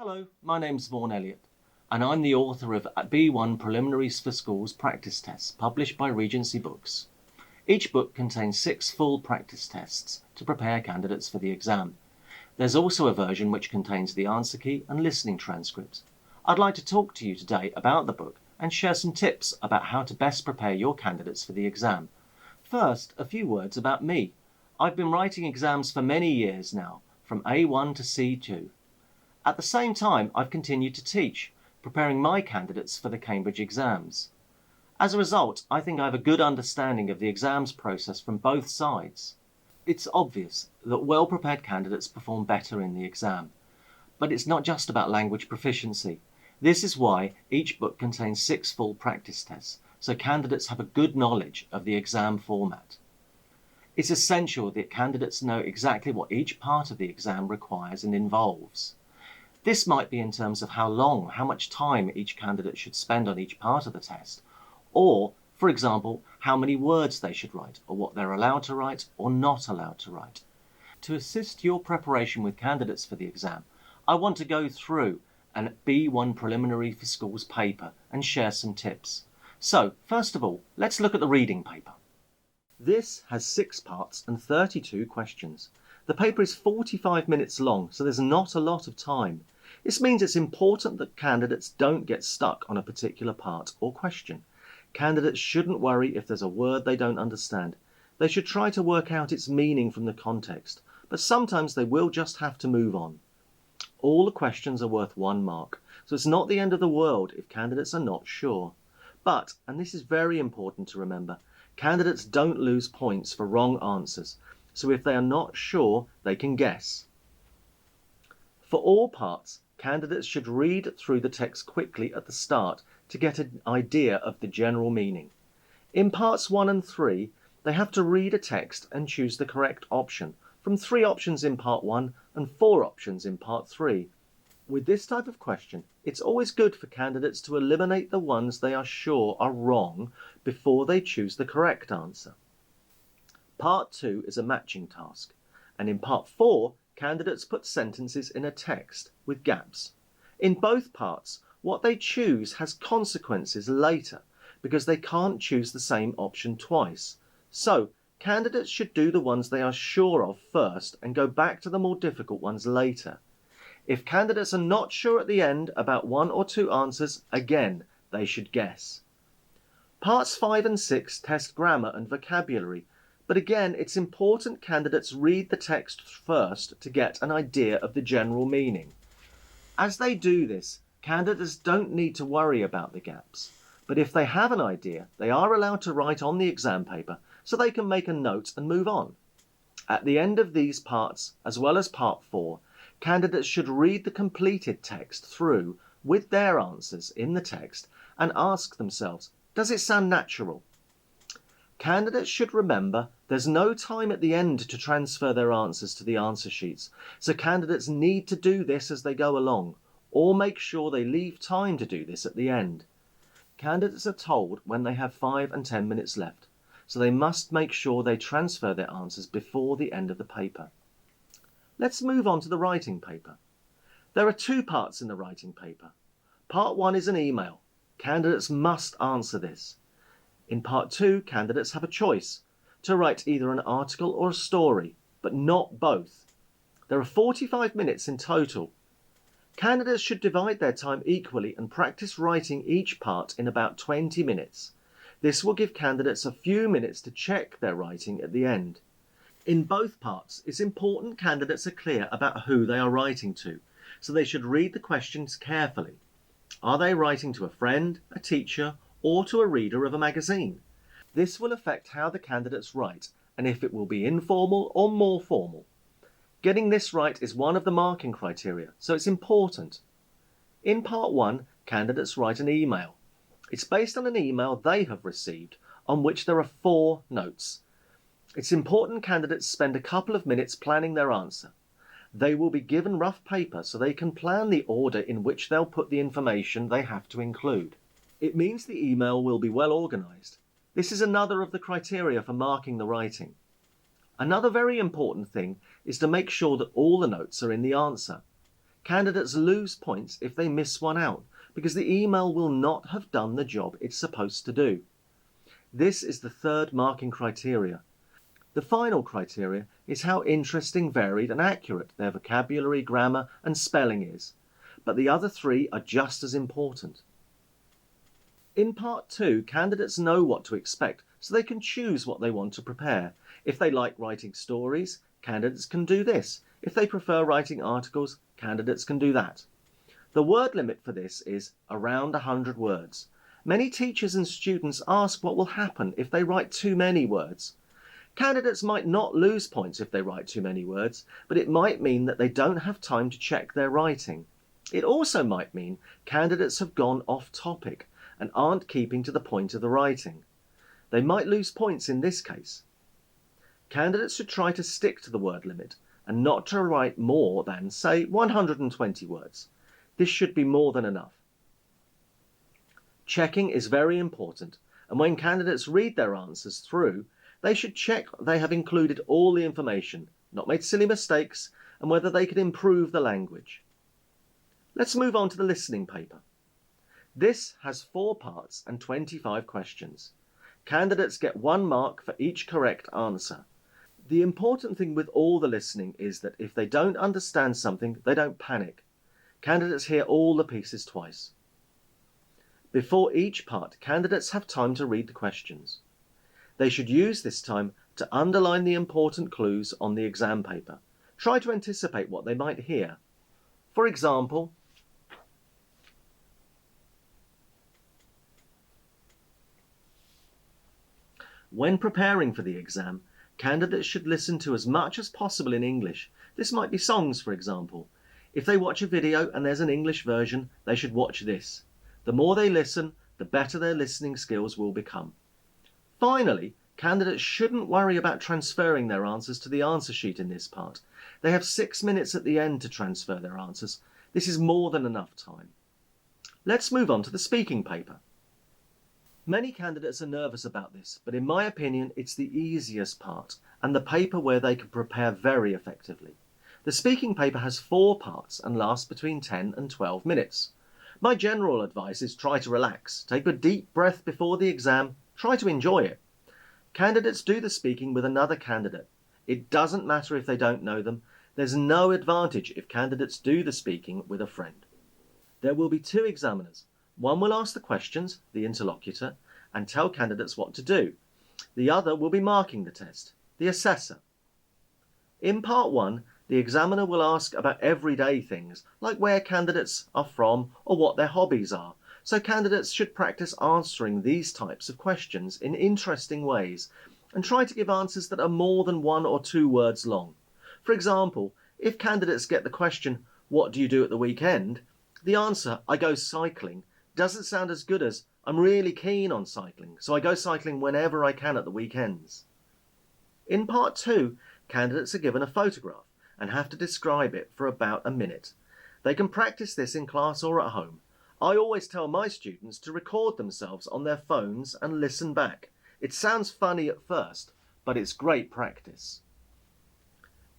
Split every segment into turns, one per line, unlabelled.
Hello, my name's Vaughan Elliott, and I'm the author of B1 Preliminaries for Schools Practice Tests, published by Regency Books. Each book contains 6 full practice tests to prepare candidates for the exam. There's also a version which contains the answer key and listening transcripts. I'd like to talk to you today about the book and share some tips about how to best prepare your candidates for the exam. First, a few words about me. I've been writing exams for many years now, from A1 to C2. At the same time, I've continued to teach, preparing my candidates for the Cambridge exams. As a result, I think I have a good understanding of the exams process from both sides. It's obvious that well-prepared candidates perform better in the exam. But it's not just about language proficiency. This is why each book contains 6 full practice tests, so candidates have a good knowledge of the exam format. It's essential that candidates know exactly what each part of the exam requires and involves. This might be in terms of how much time each candidate should spend on each part of the test, or, for example, how many words they should write, or what they're allowed to write or not allowed to write. To assist your preparation with candidates for the exam, I want to go through an B1 Preliminary for Schools paper and share some tips. So, first of all, let's look at the reading paper. This has 6 parts and 32 questions. The paper is 45 minutes long, so there's not a lot of time. This means it's important that candidates don't get stuck on a particular part or question. Candidates shouldn't worry if there's a word they don't understand. They should try to work out its meaning from the context, but sometimes they will just have to move on. All the questions are worth 1 mark, so it's not the end of the world if candidates are not sure. But, and this is very important to remember, candidates don't lose points for wrong answers, so if they are not sure, they can guess. For all parts, candidates should read through the text quickly at the start to get an idea of the general meaning. In parts 1 and 3, they have to read a text and choose the correct option, from 3 options in part 1 and 4 options in part 3. With this type of question, it's always good for candidates to eliminate the ones they are sure are wrong before they choose the correct answer. Part 2 is a matching task, and in part 4, candidates put sentences in a text with gaps. In both parts, what they choose has consequences later because they can't choose the same option twice. So, candidates should do the ones they are sure of first and go back to the more difficult ones later. If candidates are not sure at the end about 1 or 2 answers, again, they should guess. Parts 5 and 6 test grammar and vocabulary, but again, it's important candidates read the text first to get an idea of the general meaning. As they do this, candidates don't need to worry about the gaps, but if they have an idea, they are allowed to write on the exam paper so they can make a note and move on. At the end of these parts, as well as part 4, candidates should read the completed text through with their answers in the text and ask themselves, does it sound natural? Candidates should remember there's no time at the end to transfer their answers to the answer sheets, so candidates need to do this as they go along, or make sure they leave time to do this at the end. Candidates are told when they have 5 and 10 minutes left, so they must make sure they transfer their answers before the end of the paper. Let's move on to the writing paper. There are 2 parts in the writing paper. Part 1 is an email. Candidates must answer this. In part 2, candidates have a choice to write either an article or a story, but not both. There are 45 minutes in total. Candidates should divide their time equally and practice writing each part in about 20 minutes. This will give candidates a few minutes to check their writing at the end. In both parts, it's important candidates are clear about who they are writing to, so they should read the questions carefully. Are they writing to a friend, a teacher, or to a reader of a magazine? This will affect how the candidates write and if it will be informal or more formal. Getting this right is one of the marking criteria, so it's important. In part 1, candidates write an email. It's based on an email they have received, on which there are 4 notes. It's important candidates spend a couple of minutes planning their answer. They will be given rough paper so they can plan the order in which they'll put the information they have to include. It means the email will be well organised. This is another of the criteria for marking the writing. Another very important thing is to make sure that all the notes are in the answer. Candidates lose points if they miss one out, because the email will not have done the job it's supposed to do. This is the third marking criteria. The final criteria is how interesting, varied and accurate their vocabulary, grammar and spelling is, but the other three are just as important. In Part 2, candidates know what to expect, so they can choose what they want to prepare. If they like writing stories, candidates can do this. If they prefer writing articles, candidates can do that. The word limit for this is around 100 words. Many teachers and students ask what will happen if they write too many words. Candidates might not lose points if they write too many words, but it might mean that they don't have time to check their writing. It also might mean candidates have gone off topic and aren't keeping to the point of the writing. They might lose points in this case. Candidates should try to stick to the word limit and not to write more than, say, 120 words. This should be more than enough. Checking is very important, and when candidates read their answers through, they should check they have included all the information, not made silly mistakes, and whether they can improve the language. Let's move on to the listening paper. This has 4 parts and 25 questions. Candidates get 1 mark for each correct answer. The important thing with all the listening is that if they don't understand something, they don't panic. Candidates hear all the pieces twice. Before each part, candidates have time to read the questions. They should use this time to underline the important clues on the exam paper. Try to anticipate what they might hear. For example, when preparing for the exam, candidates should listen to as much as possible in English. This might be songs, for example. If they watch a video and there's an English version, they should watch this. The more they listen, the better their listening skills will become. Finally, candidates shouldn't worry about transferring their answers to the answer sheet in this part. They have 6 minutes at the end to transfer their answers. This is more than enough time. Let's move on to the speaking paper. Many candidates are nervous about this, but in my opinion, it's the easiest part and the paper where they can prepare very effectively. The speaking paper has 4 parts and lasts between 10 and 12 minutes. My general advice is try to relax, take a deep breath before the exam, try to enjoy it. Candidates do the speaking with another candidate. It doesn't matter if they don't know them. There's no advantage if candidates do the speaking with a friend. There will be 2 examiners. One will ask the questions, the interlocutor, and tell candidates what to do. The other will be marking the test, the assessor. In part 1, the examiner will ask about everyday things, like where candidates are from or what their hobbies are. So candidates should practice answering these types of questions in interesting ways and try to give answers that are more than 1 or 2 words long. For example, if candidates get the question, "What do you do at the weekend?" the answer, "I go cycling," doesn't sound as good as, "I'm really keen on cycling, so I go cycling whenever I can at the weekends." In part 2, candidates are given a photograph and have to describe it for about a minute. They can practice this in class or at home. I always tell my students to record themselves on their phones and listen back. It sounds funny at first, but it's great practice.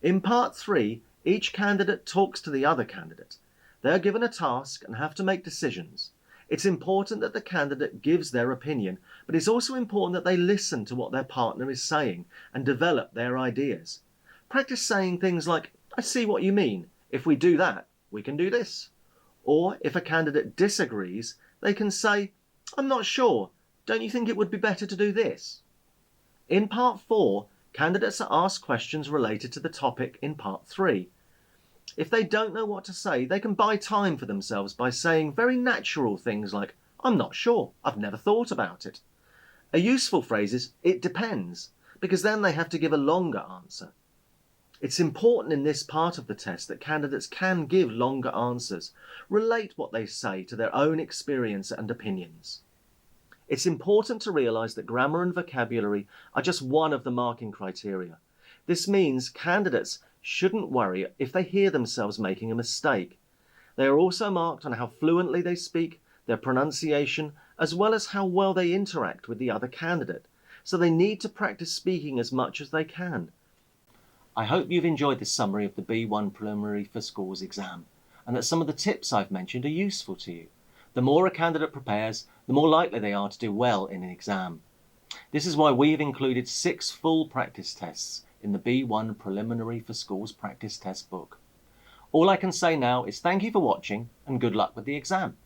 In part 3, each candidate talks to the other candidate. They are given a task and have to make decisions. It's important that the candidate gives their opinion, but it's also important that they listen to what their partner is saying and develop their ideas. Practice saying things like, "I see what you mean. If we do that, we can do this." Or if a candidate disagrees, they can say, "I'm not sure. Don't you think it would be better to do this?" In part 4, candidates are asked questions related to the topic in part 3. If they don't know what to say, they can buy time for themselves by saying very natural things like, "I'm not sure. I've never thought about it." A useful phrase is, "It depends," because then they have to give a longer answer. It's important in this part of the test that candidates can give longer answers, relate what they say to their own experience and opinions. It's important to realise that grammar and vocabulary are just one of the marking criteria. This means candidates shouldn't worry if they hear themselves making a mistake. They are also marked on how fluently they speak, their pronunciation, as well as how well they interact with the other candidate. So they need to practice speaking as much as they can. I hope you've enjoyed this summary of the B1 Preliminary for Schools exam. and that some of the tips I've mentioned are useful to you. The more a candidate prepares, the more likely they are to do well in an exam. This is why we've included 6 full practice tests in the B1 Preliminary for Schools practice test book. All I can say now is thank you for watching and good luck with the exam.